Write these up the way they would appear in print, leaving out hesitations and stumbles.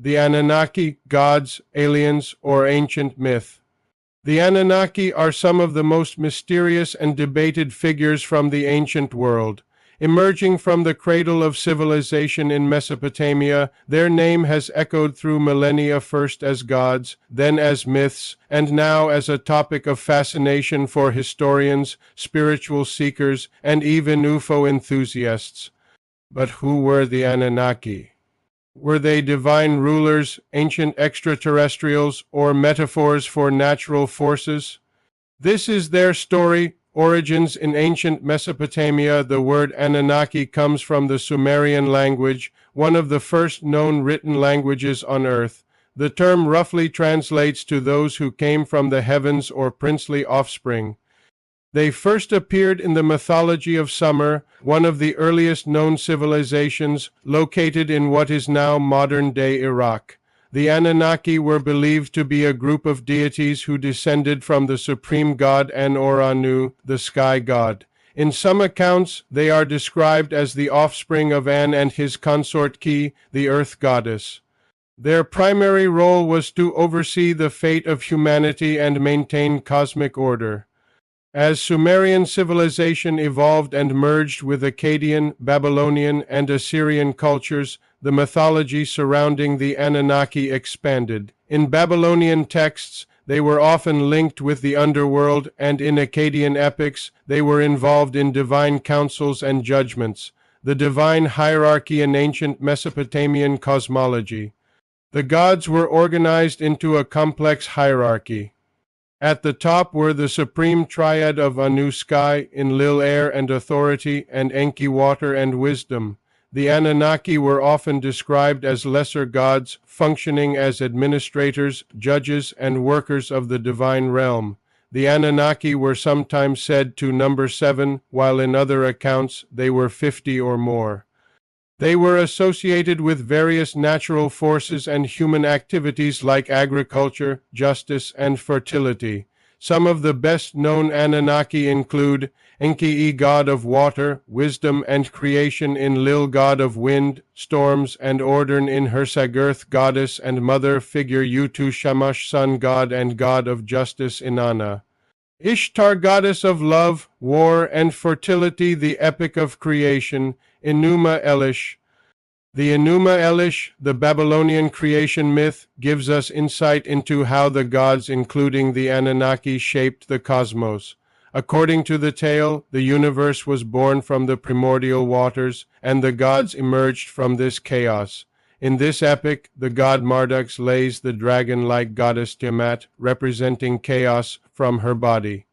The Anunnaki, gods, aliens, or ancient myth. The Anunnaki are some of the most mysterious and debated figures from the ancient world. Emerging from the cradle of civilization in Mesopotamia, their name has echoed through millennia, first as gods, then as myths, and now as a topic of fascination for historians, spiritual seekers, and even UFO enthusiasts. But who were the Anunnaki? Were they divine rulers, ancient extraterrestrials, or metaphors for natural forces? This is their story. Origins. In ancient Mesopotamia, the word Anunnaki comes from the Sumerian language, one of the first known written languages on Earth. The term roughly translates to those who came from the heavens or princely offspring. They first appeared in the mythology of Sumer, one of the earliest known civilizations, located in what is now modern-day Iraq. The Anunnaki were believed to be a group of deities who descended from the supreme god An-or-Anu, the sky god. In some accounts, they are described as the offspring of An and his consort Ki, the earth goddess. Their primary role was to oversee the fate of humanity and maintain cosmic order. As Sumerian civilization evolved and merged with Akkadian, Babylonian, and Assyrian cultures, the mythology surrounding the Anunnaki expanded. In Babylonian texts, they were often linked with the underworld, and in Akkadian epics, they were involved in divine councils and judgments, the divine hierarchy in ancient Mesopotamian cosmology. The gods were organized into a complex hierarchy. At the top were the supreme triad of Anu, sky, Enlil, air and authority, and Enki, water and wisdom. The Anunnaki were often described as lesser gods, functioning as administrators, judges, and workers of the divine realm. The Anunnaki were sometimes said to number 7, while in other accounts they were 50 or more. They were associated with various natural forces and human activities like agriculture, justice, and fertility. Some of the best-known Anunnaki include Enki, god of water, wisdom and creation; Enlil, god of wind, storms, and order; in Earth goddess and mother figure; Utu, Shamash, sun god and god of justice; Inanna, Ishtar, goddess of love, war, and fertility; the epic of creation; Enuma Elish. The Enuma Elish, the Babylonian creation myth, gives us insight into how the gods, including the Anunnaki, shaped the cosmos. According to the tale, the universe was born from the primordial waters, and the gods emerged from this chaos. In this epic, the god Marduk slays the dragon-like goddess Tiamat, representing chaos, from her body.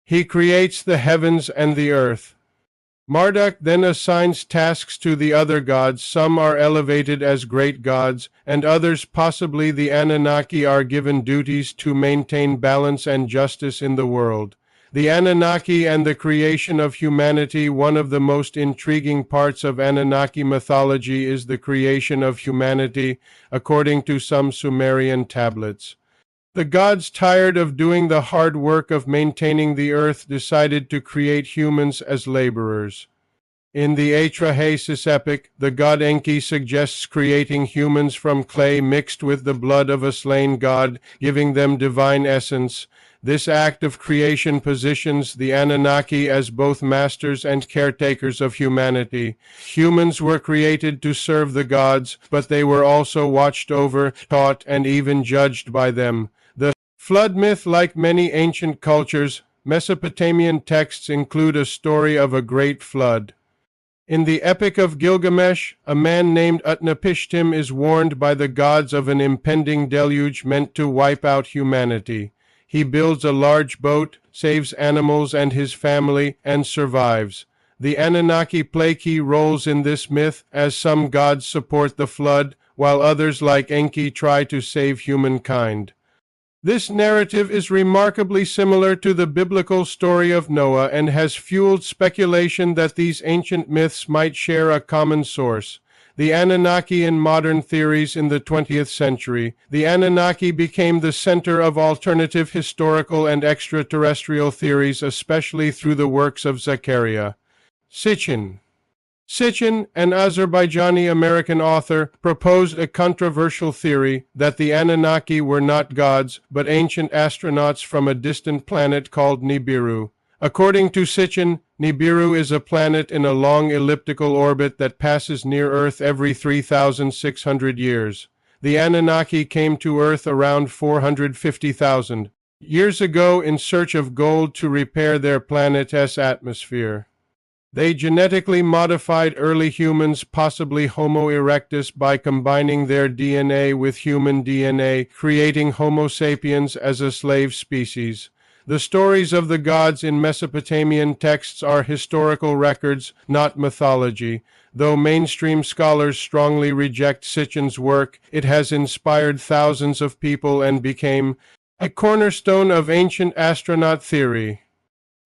He creates the heavens and the earth. Marduk then assigns tasks to the other gods. Some are elevated as great gods, and others, possibly the Anunnaki, are given duties to maintain balance and justice in the world. The Anunnaki and the creation of humanity. One of the most intriguing parts of Anunnaki mythology is the creation of humanity, according to some Sumerian tablets. The gods, tired of doing the hard work of maintaining the earth, decided to create humans as laborers. In the Atrahasis epic, the god Enki suggests creating humans from clay mixed with the blood of a slain god, giving them divine essence. This act of creation positions the Anunnaki as both masters and caretakers of humanity. Humans were created to serve the gods, but they were also watched over, taught, and even judged by them. The flood myth. Like many ancient cultures, Mesopotamian texts include a story of a great flood. In the Epic of Gilgamesh, a man named Utnapishtim is warned by the gods of an impending deluge meant to wipe out humanity. He builds a large boat, saves animals and his family, and survives. The Anunnaki play key roles in this myth, as some gods support the flood, while others, like Enki, try to save humankind. This narrative is remarkably similar to the biblical story of Noah and has fueled speculation that these ancient myths might share a common source. The Anunnaki in modern theories. In the 20th century, the Anunnaki became the center of alternative historical and extraterrestrial theories, especially through the works of Zecharia Sitchin. Sitchin, an Azerbaijani-American author, proposed a controversial theory that the Anunnaki were not gods, but ancient astronauts from a distant planet called Nibiru. According to Sitchin, Nibiru is a planet in a long elliptical orbit that passes near Earth every 3,600 years. The Anunnaki came to Earth around 450,000 years ago in search of gold to repair their planet's atmosphere. They genetically modified early humans, possibly Homo erectus, by combining their DNA with human DNA, creating Homo sapiens as a slave species. The stories of the gods in Mesopotamian texts are historical records, not mythology. Though mainstream scholars strongly reject Sitchin's work, it has inspired thousands of people and became a cornerstone of ancient astronaut theory.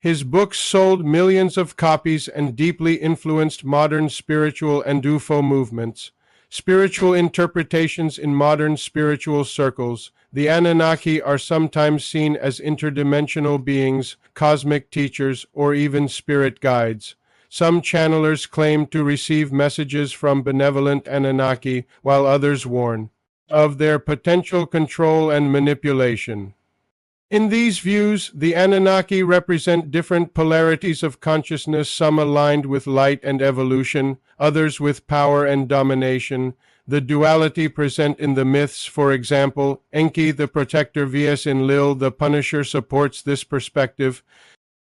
His books sold millions of copies and deeply influenced modern spiritual and UFO movements. Spiritual interpretations in modern spiritual circles. The Anunnaki are sometimes seen as interdimensional beings, cosmic teachers, or even spirit guides. Some channelers claim to receive messages from benevolent Anunnaki, while others warn of their potential control and manipulation. In these views, the Anunnaki represent different polarities of consciousness, some aligned with light and evolution, others with power and domination. The duality present in the myths, for example, Enki the protector vs Enlil the Punisher, supports this perspective.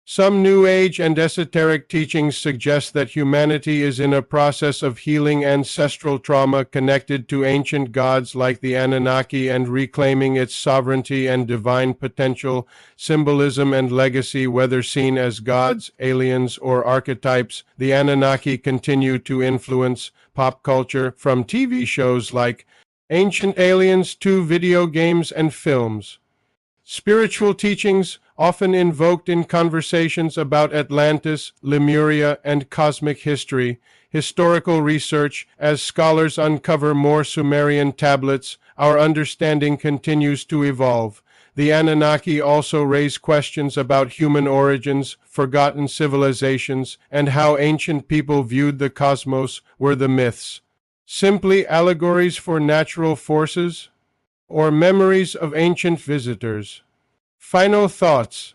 Some New Age and esoteric teachings suggest that humanity is in a process of healing ancestral trauma connected to ancient gods like the Anunnaki and reclaiming its sovereignty and divine potential. Symbolism and legacy, whether seen as gods, aliens, or archetypes, the Anunnaki continue to influence pop culture, from TV shows like Ancient Aliens to video games and films. Spiritual teachings, often invoked in conversations about Atlantis, Lemuria, and cosmic history. Historical research, as scholars uncover more Sumerian tablets, our understanding continues to evolve. The Anunnaki also raise questions about human origins, forgotten civilizations, and how ancient people viewed the cosmos. Were the myths simply allegories for natural forces, or memories of ancient visitors? Final thoughts.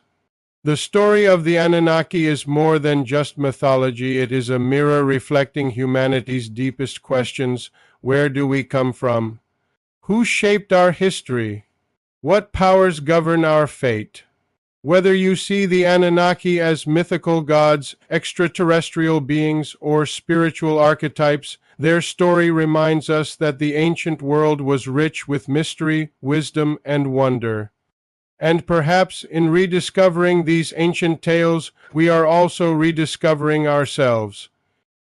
The story of the Anunnaki is more than just mythology. It is a mirror reflecting humanity's deepest questions. Where do we come from? Who shaped our history? What powers govern our fate? Whether you see the Anunnaki as mythical gods, extraterrestrial beings, or spiritual archetypes, their story reminds us that the ancient world was rich with mystery, wisdom, and wonder. And perhaps in rediscovering these ancient tales, we are also rediscovering ourselves.